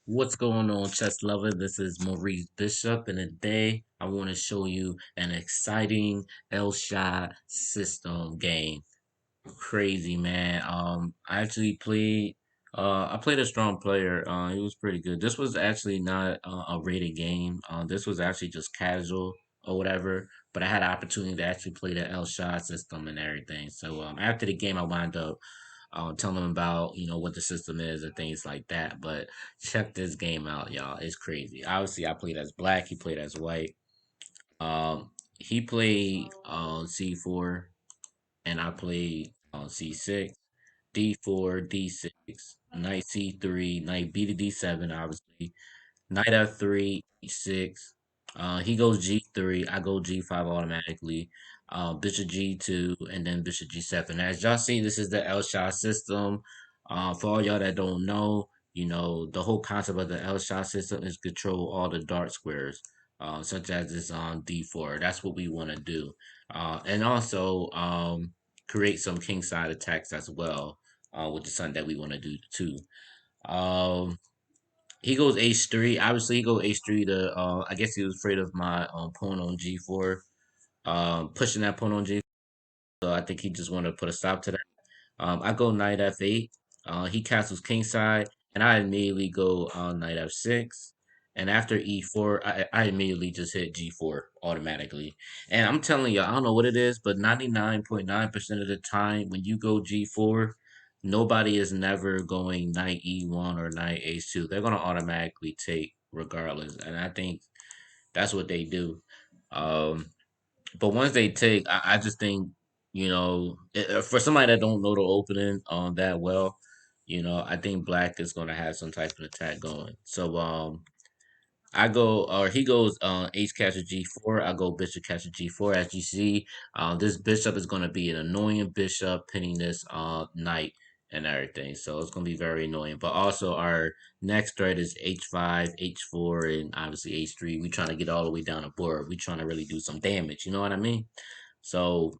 What's going on, chess lover? This is Maurice Bishop, and today I want to show you an exciting Elshad System game. Crazy, man. I actually played. I played a strong player. He was pretty good. This was actually not a rated game. This was actually just casual or whatever. But I had an opportunity to actually play the Elshad system and everything. So after the game, I wound up telling them about what the system is and things like that. But check this game out, y'all. It's crazy. Obviously, I played as black. He played as white. He played C4 and I played on C6, D4, D6, knight C3, knight B to D7, obviously, knight F3, E6. He goes G3, I go G5 automatically. Bishop G2, and then Bishop G7. As y'all see, this is the Elshad system. For all y'all that don't know, the whole concept of the Elshad system is control all the dark squares, such as this on D4. That's what we want to do. And also create some king side attacks as well, with the son that we want to do too. Um, he goes H3. Obviously, he goes H3 to. I guess he was afraid of my pawn on G4. Pushing that pawn on G4. So I think he just wanted to put a stop to that. I go knight F8. He castles kingside, and I immediately go knight F6. And after E4, I immediately just hit G4 automatically. And I'm telling you, I don't know what it is, but 99.9% of the time when you go G4, nobody is never going knight E1 or knight H2. They're gonna automatically take regardless. And I think that's what they do. Um, but once they take, I just think for somebody that don't know the opening that well, I think Black is gonna have some type of attack going. So I go or he goes H capture G4. I go Bishop capture G4. As you see, this bishop is gonna be an annoying bishop pinning this knight and everything. So it's gonna be very annoying. But also our next threat is H5, H4, and obviously H3. We trying to get all the way down the board. We trying to really do some damage. You know what I mean? So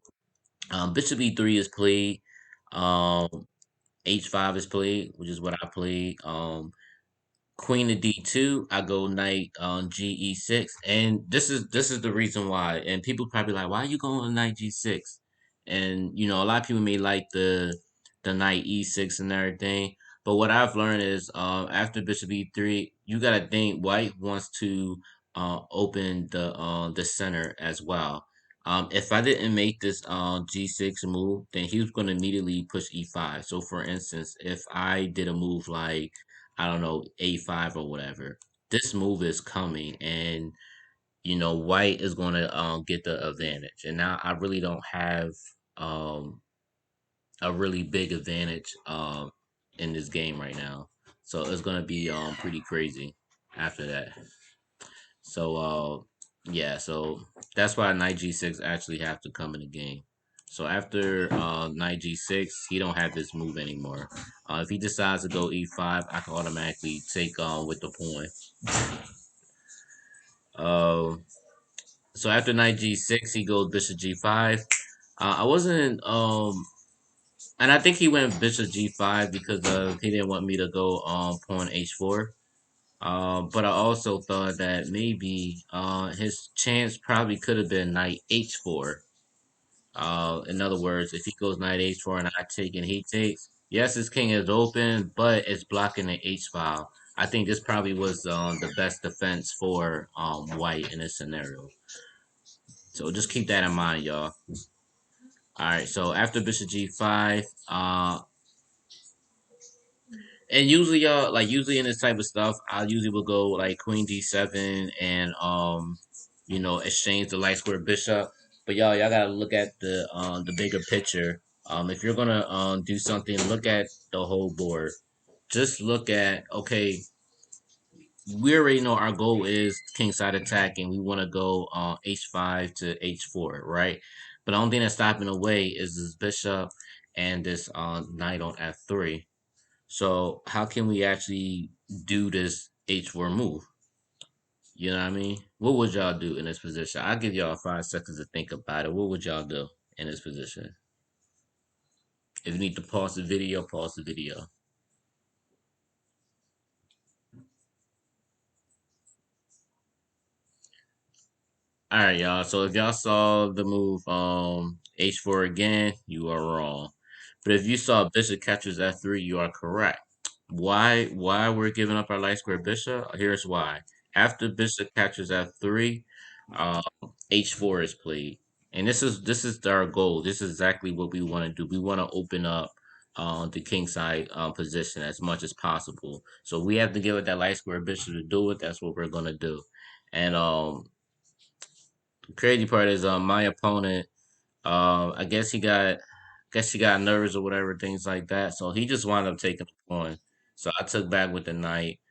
Bishop E3 is played. Um, H5 is played, which is what I played. Queen to D2, I go knight on GE6, and this is the reason why. And people probably like, why are you going on knight G6? And a lot of people may like the knight E6 and everything, but what I've learned is, after Bishop E3, you gotta think White wants to open the center as well. If I didn't make this G6 move, then he was going to immediately push E5. So, for instance, if I did a move like I don't know, A5 or whatever. This move is coming, and White is going to get the advantage. And now I really don't have um a really big advantage in this game right now. So it's going to be pretty crazy after that. So yeah, so that's why knight G6 actually have to come in the game. So after knight G6, he don't have this move anymore. If he decides to go E5, I can automatically take on with the pawn. Uh, so after knight G6, he goes bishop G5. I wasn't and I think he went bishop G5 because he didn't want me to go pawn H4. But I also thought that maybe his chance probably could have been knight H4. In other words, if he goes knight H4 and I take and he takes, yes, his king is open, but it's blocking the H file. I think this probably was the best defense for White in this scenario. So just keep that in mind, y'all. All right, so after Bishop G5, and usually, y'all, like usually in this type of stuff, I usually will go like Queen D7 and exchange the light square bishop. But y'all gotta look at the bigger picture. If you're gonna do something, look at the whole board. Just look at okay, we already know our goal is kingside attack, and we want to go H5 to H4, right? But the only thing that's stopping away is this bishop and this knight on F3. So how can we actually do this H4 move? You know what I mean? What would y'all do in this position? I'll give y'all 5 seconds to think about it. What would y'all do in this position? If you need to pause the video, pause the video. All right, y'all. So if y'all saw the move h4 again, you are wrong. But if you saw bishop catches f3, you are correct. Why we're giving up our light square bishop? Here's why. After bishop catches f3, um, h4 is played, and this is our goal. This is exactly what we want to do. We want to open up the king side position as much as possible. So we have to give it that light square bishop to do it. That's what we're gonna do. And crazy part is my opponent I guess he got nervous or whatever, things like that. So he just wound up taking the pawn. So I took back with the knight.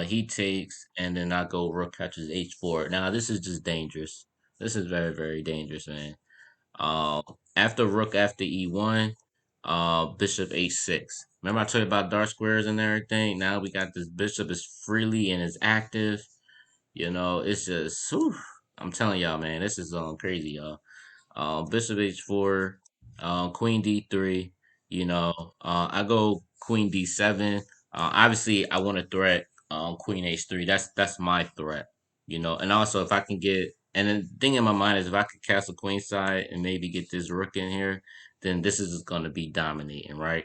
He takes, and then I go rook catches h4. Now this is just dangerous. This is very, very dangerous, man. Uh, After rook after e1, bishop h6. Remember I told you about dark squares and everything. Now we got this bishop is freely and is active. It's just, whew, I'm telling y'all, man, this is crazy, y'all. Bishop h4, queen d3. I go queen d7. Obviously, I want to threat queen h3. That's my threat. And also if I can get, and the thing in my mind is if I could castle queen side and maybe get this rook in here, then this is going to be dominating, right?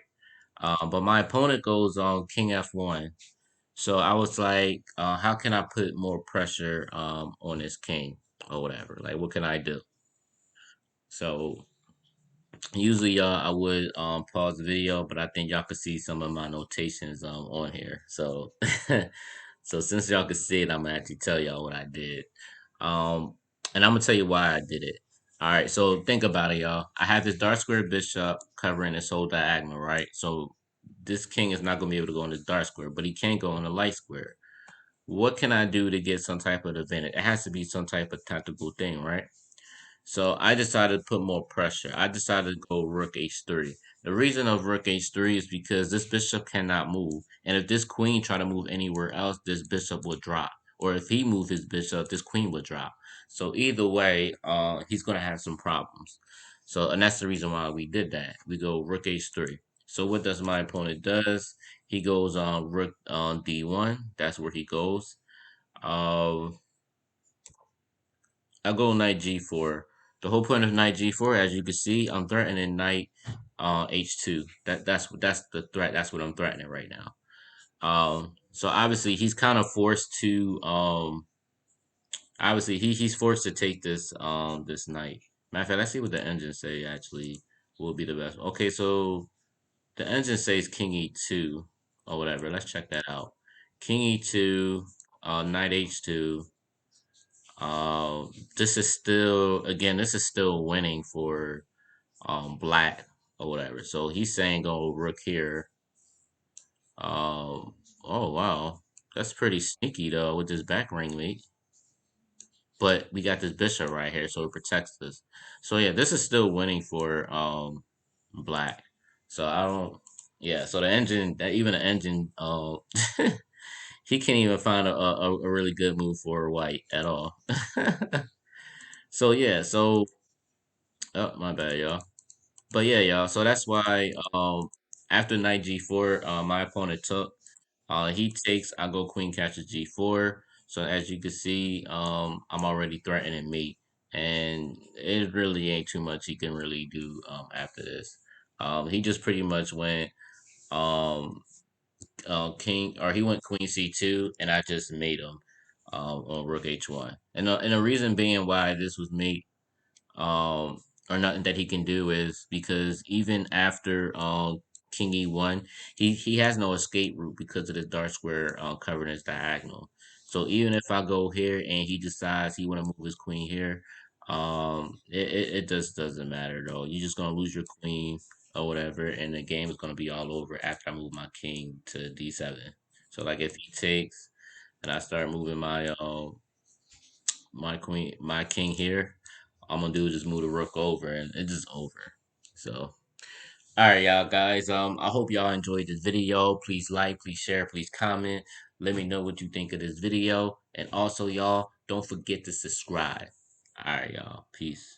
But my opponent goes on king f1. So I was like, how can I put more pressure on this king or whatever? Like, what can I do? So usually, y'all, I would pause the video, but I think y'all could see some of my notations on here. So, so since y'all could see it, I'm gonna actually tell y'all what I did. Um, and I'm gonna tell you why I did it. All right, so think about it, y'all. I have this dark square bishop covering this whole diagonal, right? So this king is not gonna be able to go in this dark square, but he can go in the light square. What can I do to get some type of advantage? It has to be some type of tactical thing, right? So I decided to put more pressure. I decided to go rook h3. The reason of rook h3 is because this bishop cannot move. And if this queen try to move anywhere else, this bishop will drop. Or if he move his bishop, this queen will drop. So either way, he's going to have some problems. So, and that's the reason why we did that. We go rook h3. So what does my opponent does? He goes on rook on d1. That's where he goes. Um, I go knight g4. The whole point of knight g4, as you can see, I'm threatening knight h2. That's the threat. That's what I'm threatening right now. So obviously he's kind of forced to obviously he's forced to take this knight. Matter of fact, let's see what the engine say actually will be the best. Okay, so the engine says king e2 or whatever. Let's check that out. King e2, knight h2. This is still again. This is still winning for black or whatever. So he's saying go rook here. Oh wow, that's pretty sneaky though with this back ring mate. But we got this bishop right here, so it protects us. So yeah, this is still winning for black. So I don't. Yeah. So the engine, that even the engine, he can't even find a really good move for white at all. So yeah. So oh my bad, y'all. But yeah, y'all. So that's why after knight g4, my opponent took. He takes. I go queen catches g4. So as you can see, I'm already threatening mate, and it really ain't too much he can really do after this. He just pretty much went um king, or he went queen c2, and I just made him on rook h1. And the reason being why this was made um, or nothing that he can do is because even after King E1, he has no escape route because of the dark square covering his diagonal. So even if I go here and he decides he want to move his queen here, it just doesn't matter though. You're just gonna lose your queen or whatever, and the game is gonna be all over after I move my king to d7. So like if he takes and I start moving my king here, I'm gonna do is just move the rook over and it's just over. So all right, y'all guys. I hope y'all enjoyed this video. Please like, please share, please comment. Let me know what you think of this video. And also, y'all, don't forget to subscribe. All right, y'all. Peace.